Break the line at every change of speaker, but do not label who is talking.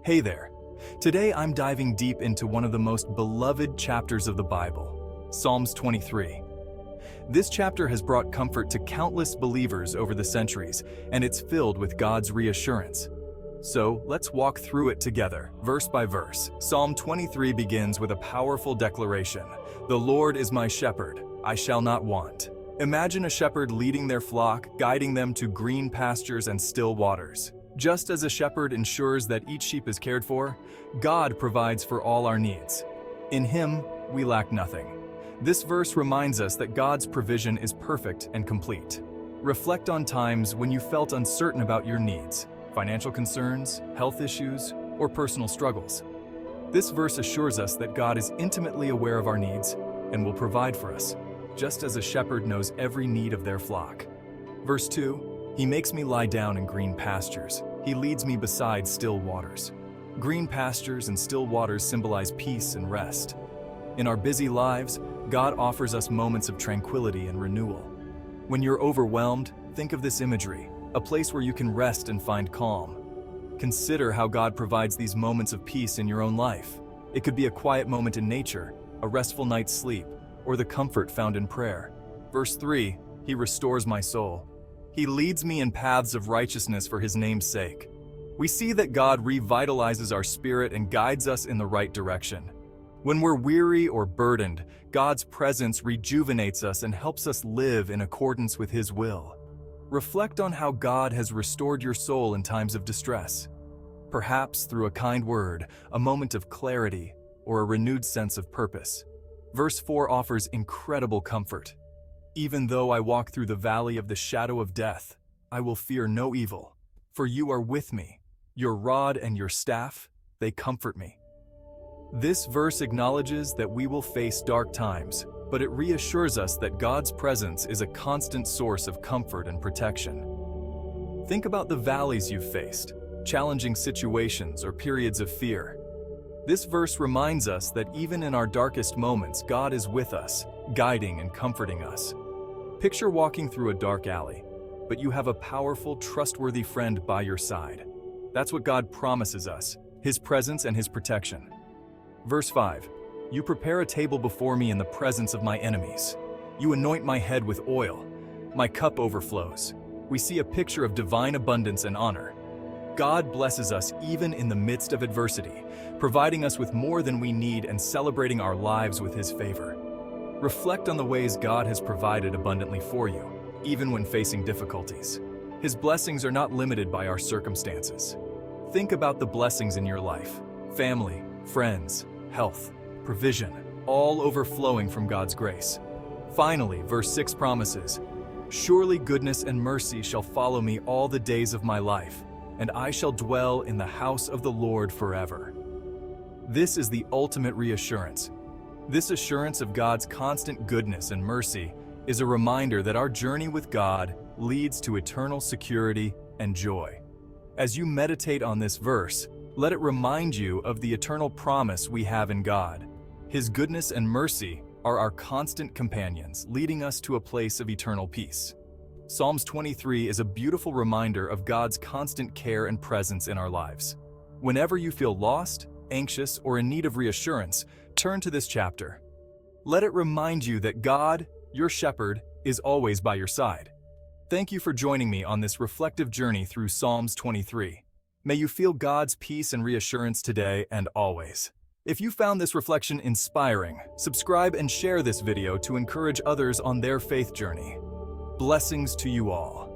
Hey there. Today I'm diving deep into one of the most beloved chapters of the Bible, Psalms 23. This chapter has brought comfort to countless believers over the centuries, and it's filled with God's reassurance. So let's walk through it together, verse by verse. Psalm 23 begins with a powerful declaration. The Lord is my shepherd, I shall not want. Imagine a shepherd leading their flock, guiding them to green pastures and still waters. Just as a shepherd ensures that each sheep is cared for, God provides for all our needs. In Him, we lack nothing. This verse reminds us that God's provision is perfect and complete. Reflect on times when you felt uncertain about your needs, financial concerns, health issues, or personal struggles. This verse assures us that God is intimately aware of our needs and will provide for us, just as a shepherd knows every need of their flock. Verse 2, He makes me lie down in green pastures. He leads me beside still waters. Green pastures and still waters symbolize peace and rest. In our busy lives, God offers us moments of tranquility and renewal. When you're overwhelmed, think of this imagery, a place where you can rest and find calm. Consider how God provides these moments of peace in your own life. It could be a quiet moment in nature, a restful night's sleep, or the comfort found in prayer. Verse 3, He restores my soul. He leads me in paths of righteousness for His name's sake. We see that God revitalizes our spirit and guides us in the right direction. When we're weary or burdened, God's presence rejuvenates us and helps us live in accordance with His will. Reflect on how God has restored your soul in times of distress. Perhaps through a kind word, a moment of clarity, or a renewed sense of purpose. Verse 4 offers incredible comfort. Even though I walk through the valley of the shadow of death, I will fear no evil, for you are with me. Your rod and your staff, they comfort me. This verse acknowledges that we will face dark times, but it reassures us that God's presence is a constant source of comfort and protection. Think about the valleys you've faced, challenging situations or periods of fear. This verse reminds us that even in our darkest moments, God is with us, guiding and comforting us. Picture walking through a dark alley, but you have a powerful, trustworthy friend by your side. That's what God promises us, His presence and His protection. Verse 5, You prepare a table before me in the presence of my enemies. You anoint my head with oil. My cup overflows. We see a picture of divine abundance and honor. God blesses us even in the midst of adversity, providing us with more than we need and celebrating our lives with His favor. Reflect on the ways God has provided abundantly for you, even when facing difficulties. His blessings are not limited by our circumstances. Think about the blessings in your life: family, friends, health, provision, all overflowing from God's grace. Finally, verse 6 promises, Surely goodness and mercy shall follow me all the days of my life, and I shall dwell in the house of the Lord forever. This is the ultimate reassurance. This assurance of God's constant goodness and mercy is a reminder that our journey with God leads to eternal security and joy. As you meditate on this verse, let it remind you of the eternal promise we have in God. His goodness and mercy are our constant companions, leading us to a place of eternal peace. Psalms 23 is a beautiful reminder of God's constant care and presence in our lives. Whenever you feel lost, anxious, or in need of reassurance, turn to this chapter. Let it remind you that God, your shepherd, is always by your side. Thank you for joining me on this reflective journey through Psalms 23. May you feel God's peace and reassurance today and always. If you found this reflection inspiring, subscribe and share this video to encourage others on their faith journey. Blessings to you all.